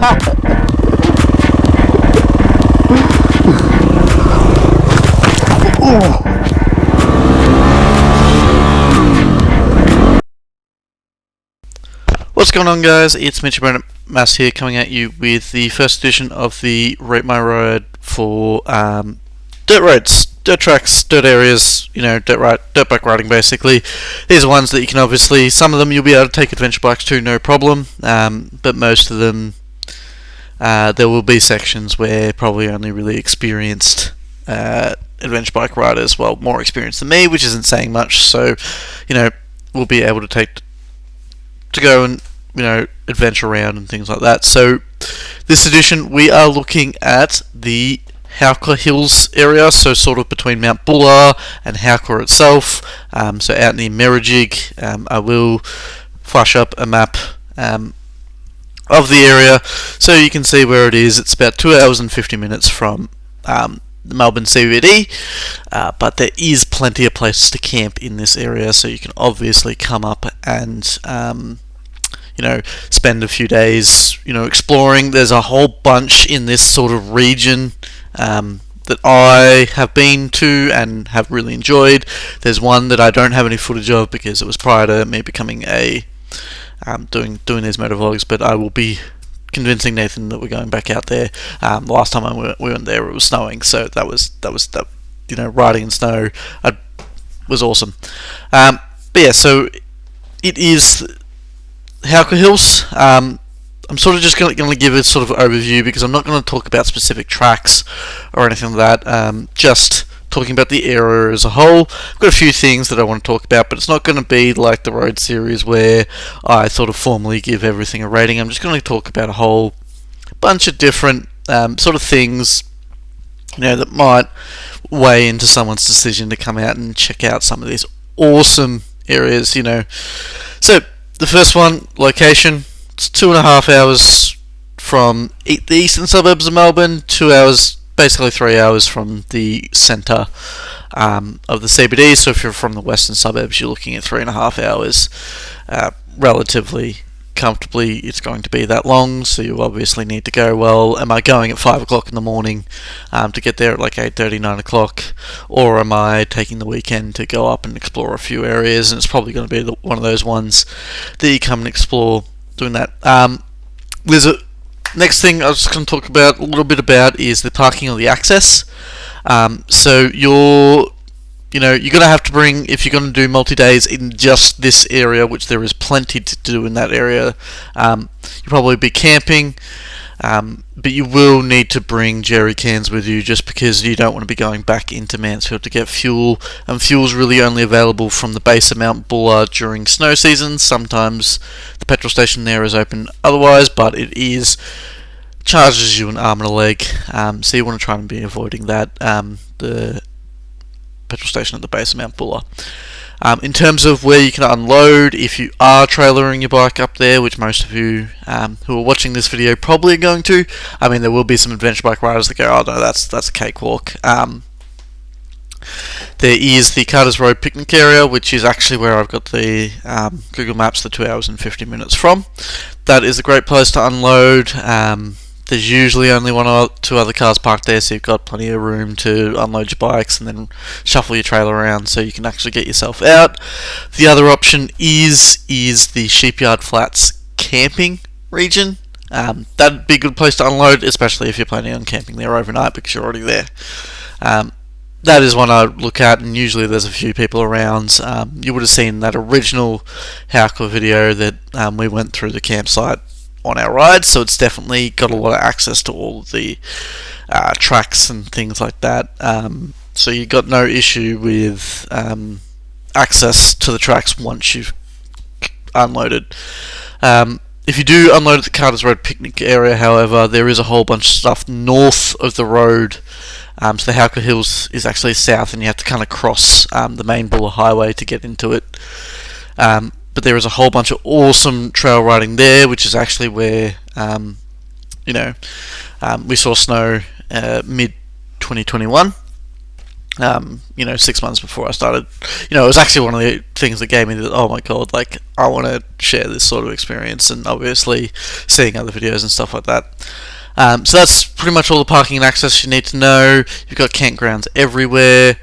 What's going on, guys? It's MitchMotoMaths here, coming at you with the first edition of the Rate My Road for dirt roads, dirt tracks, dirt areas, dirt bike riding basically. These are ones that you can obviously, some of them you'll be able to take adventure bikes to, no problem, but most of them there will be sections where probably only really experienced adventure bike riders, well, more experienced than me, which isn't saying much, so we'll be able to go and adventure around and things like that. So this edition we are looking at the Howqua Hills area, so sort of between Mount Buller and Howqua itself, so out near Merrijig. I will flash up a map of the area so you can see where it is. It's about 2 hours and 50 minutes from the Melbourne CBD, but there is plenty of places to camp in this area, so you can obviously come up and spend a few days exploring. There's a whole bunch in this sort of region that I have been to and have really enjoyed. There's one that I don't have any footage of because it was prior to me becoming a doing these motovlogs, but I will be convincing Nathan that we're going back out there. Last time we went there, it was snowing, so that was riding in snow was awesome. But yeah, so it is Howqua Hills. I'm sort of just going to give a sort of overview because I'm not going to talk about specific tracks or anything like that. Just talking about the area as a whole. I've got a few things that I want to talk about, but it's not going to be like the road series where I sort of formally give everything a rating. I'm just going to talk about a whole bunch of different sort of things that might weigh into someone's decision to come out and check out some of these awesome areas. So the first one, location. It's 2.5 hours from the eastern suburbs of Melbourne, 2 hours, basically 3 hours from the centre of the CBD. So if you're from the western suburbs, you're looking at 3.5 hours. Relatively comfortably, it's going to be that long, so you obviously need to go, well, am I going at 5 o'clock in the morning to get there at like 8:30, 9 o'clock, or am I taking the weekend to go up and explore a few areas? And it's probably going to be one of those ones that you come and explore doing that. There's a next thing I was going to talk about a little bit about is the parking or the access. So you're going to have to bring, if you're going to do multi-days in just this area, which there is plenty to do in that area, you'll probably be camping, but you will need to bring jerry cans with you just because you don't want to be going back into Mansfield to get fuel, and fuel's really only available from the base of Mount Buller during snow season. Sometimes the petrol station there is open otherwise, but it charges you an arm and a leg, so you want to try and be avoiding that, the petrol station at the base of Mount Buller. In terms of where you can unload, if you are trailering your bike up there, which most of you who are watching this video probably are going to, there will be some adventure bike riders that go, oh no, that's a cakewalk. There is the Carter's Road picnic area, which is actually where I've got the Google Maps, the 2 hours and 50 minutes from. That is a great place to unload. There's usually only one or two other cars parked there, so you've got plenty of room to unload your bikes and then shuffle your trailer around so you can actually get yourself out. The other option is the Sheepyard Flats camping region. That'd be a good place to unload, especially if you're planning on camping there overnight because you're already there. That is one I look at, and usually there's a few people around. You would have seen that original Howqua video that we went through the campsite on our ride, so it's definitely got a lot of access to all of the tracks and things like that. So you've got no issue with access to the tracks once you've unloaded. If you do unload at the Carter's Road picnic area, however, there is a whole bunch of stuff north of the road. So the Howqua Hills is actually south, and you have to kind of cross the main Buller Highway to get into it. But there is a whole bunch of awesome trail riding there, which is actually where we saw snow mid 2021. 6 months before I started. It was actually one of the things that gave me that, oh my god, like, I want to share this sort of experience, and obviously seeing other videos and stuff like that. So that's pretty much all the parking and access you need to know. You've got campgrounds everywhere.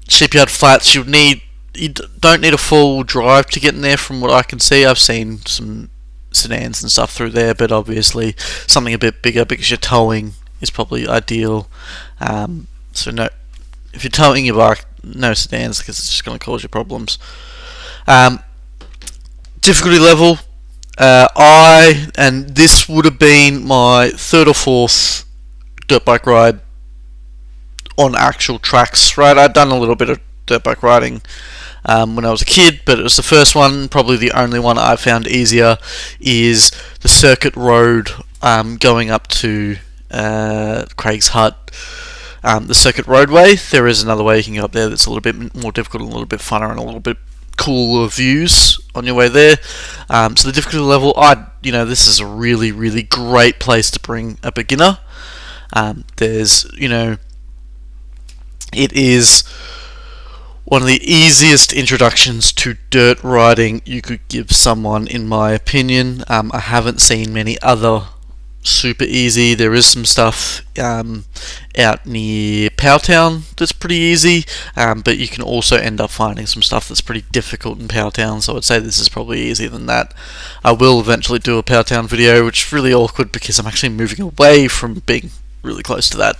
Shipyard flats, you don't need a full drive to get in there from what I can see. I've seen some sedans and stuff through there, but obviously something a bit bigger because your towing is probably ideal. So no, if you're towing your bike, no sedans because it's just going to cause you problems. Difficulty level, and this would have been my third or fourth dirt bike ride on actual tracks, right? I'd done a little bit of dirt bike riding when I was a kid, but it was the first one, probably the only one I found easier, is the circuit road going up to Craig's Hut. The circuit roadway, there is another way you can go up there that's a little bit more difficult, and a little bit funner, and a little bit cooler views on your way there. So the difficulty level, this is a really, really great place to bring a beginner. It is one of the easiest introductions to dirt riding you could give someone, in my opinion. I haven't seen many other super easy. There is some stuff out near Powtown that's pretty easy, but you can also end up finding some stuff that's pretty difficult in Powtown, so I'd say this is probably easier than that. I will eventually do a Powtown video, which is really awkward because I'm actually moving away from being really close to that,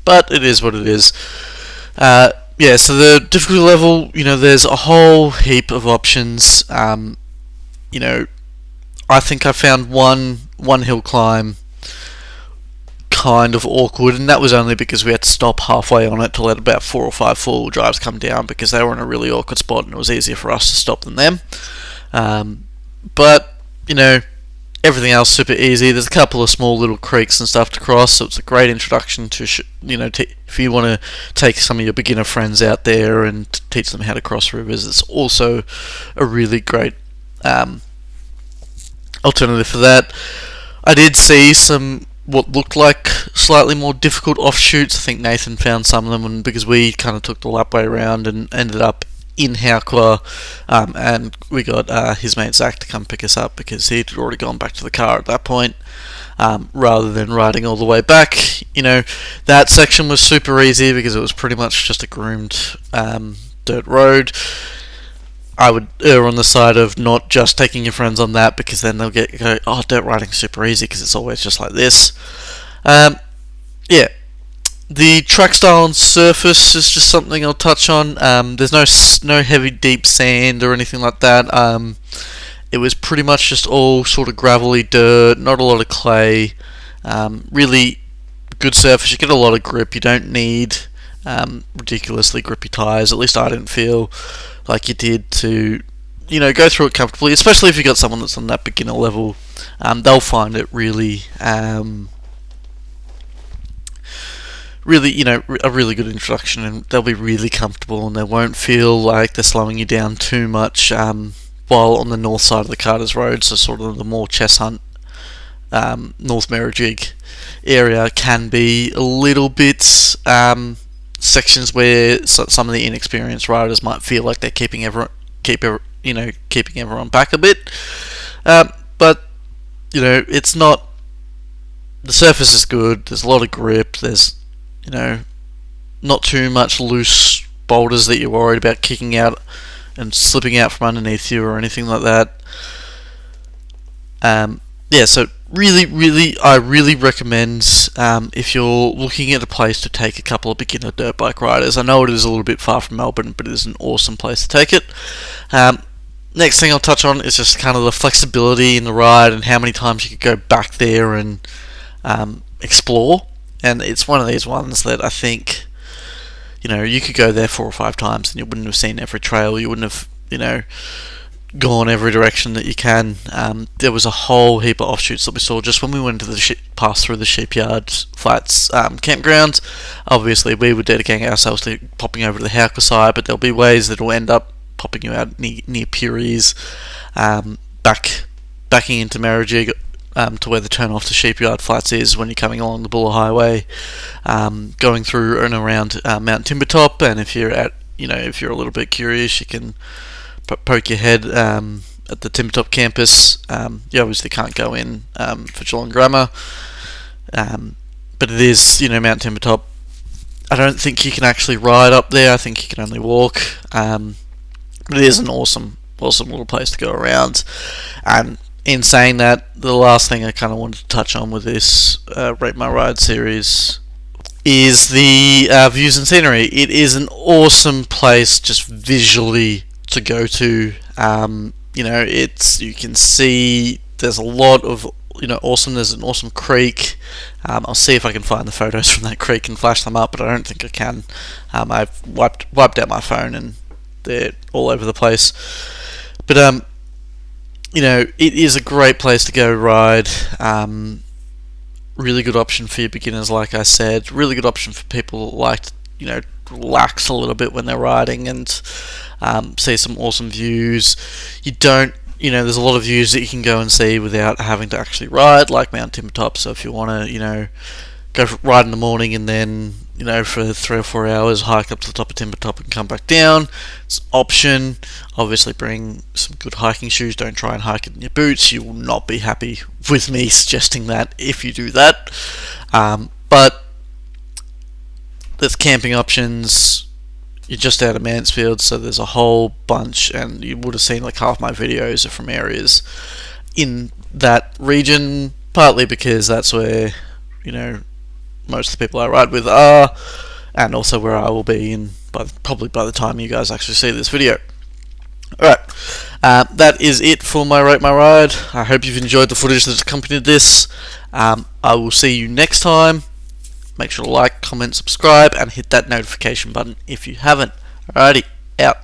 but it is what it is. So the difficulty level, there's a whole heap of options. I think I found one hill climb kind of awkward, and that was only because we had to stop halfway on it to let about 4 or 5 four-wheel drives come down because they were in a really awkward spot and it was easier for us to stop than them. But everything else super easy. There's a couple of small little creeks and stuff to cross, so it's a great introduction to if you want to take some of your beginner friends out there and teach them how to cross rivers. It's also a really great alternative for that. I did see some what looked like slightly more difficult offshoots. I think Nathan found some of them, and because we kind of took the lap way around and ended up in Howqua, and we got his mate Zach to come pick us up because he'd already gone back to the car at that point, rather than riding all the way back. That section was super easy because it was pretty much just a groomed dirt road. I would err on the side of not just taking your friends on that, because then they'll go, oh, dirt riding's super easy because it's always just like this. The track style and surface is just something I'll touch on. There's no heavy deep sand or anything like that. It was pretty much just all sort of gravelly dirt, not a lot of clay. Really good surface. You get a lot of grip. You don't need ridiculously grippy tyres. At least I didn't feel like you did to go through it comfortably, especially if you got someone that's on that beginner level. They'll find it really a really good introduction, and they'll be really comfortable, and they won't feel like they're slowing you down too much. While on the north side of the Carter's Road, so sort of the more Cheshunt, North Merrijig area, can be a little bit sections where some of the inexperienced riders might feel like they're keeping everyone back a bit. But it's not. The surface is good. There's a lot of grip. There's not too much loose boulders that you're worried about kicking out and slipping out from underneath you or anything like that. So I really recommend, if you're looking at a place to take a couple of beginner dirt bike riders. I know it is a little bit far from Melbourne, but it is an awesome place to take it. Next thing I'll touch on is just kind of the flexibility in the ride and how many times you could go back there and explore. And it's one of these ones that I think, you could go there 4 or 5 times and you wouldn't have seen every trail. You wouldn't have, gone every direction that you can. There was a whole heap of offshoots that we saw just when we went to pass through the Shipyard Flats campgrounds. Obviously, we were dedicating ourselves to popping over to the Howqua side, but there'll be ways that will end up popping you out near Puries, backing into Merrijig, to where the turn off to Sheepyard Flats is when you're coming along the Buller Highway, going through and around Mount Timbertop. And if you're if you're a little bit curious, you can poke your head at the Timbertop campus. You obviously can't go in for Geelong Grammar, but it is Mount Timbertop. I don't think you can actually ride up there. I think you can only walk. But it is an awesome little place to go around. And in saying that, the last thing I kind of wanted to touch on with this Rate My Ride series is the views and scenery. It is an awesome place just visually to go to. You can see there's a lot of awesome. There's an awesome creek. I'll see if I can find the photos from that creek and flash them up, but I don't think I can. I've wiped out my phone and they're all over the place. But it is a great place to go ride. Really good option for your beginners, like I said. Really good option for people who like to relax a little bit when they're riding and see some awesome views. There's a lot of views that you can go and see without having to actually ride, like Mount Timbertop. So if you want to, go for ride in the morning and then, for 3 or 4 hours, hike up to the top of Timbertop and come back down, it's an option. Obviously bring some good hiking shoes. Don't try and hike it in your boots. You will not be happy with me suggesting that if you do that. But there's camping options. You're just out of Mansfield, so there's a whole bunch, and you would have seen like half my videos are from areas in that region, partly because that's where most of the people I ride with are, and also where I will be probably by the time you guys actually see this video. Alright, that is it for my Rate My Ride. I hope you've enjoyed the footage that's accompanied this. I will see you next time. Make sure to like, comment, subscribe, and hit that notification button if you haven't. Alrighty, out.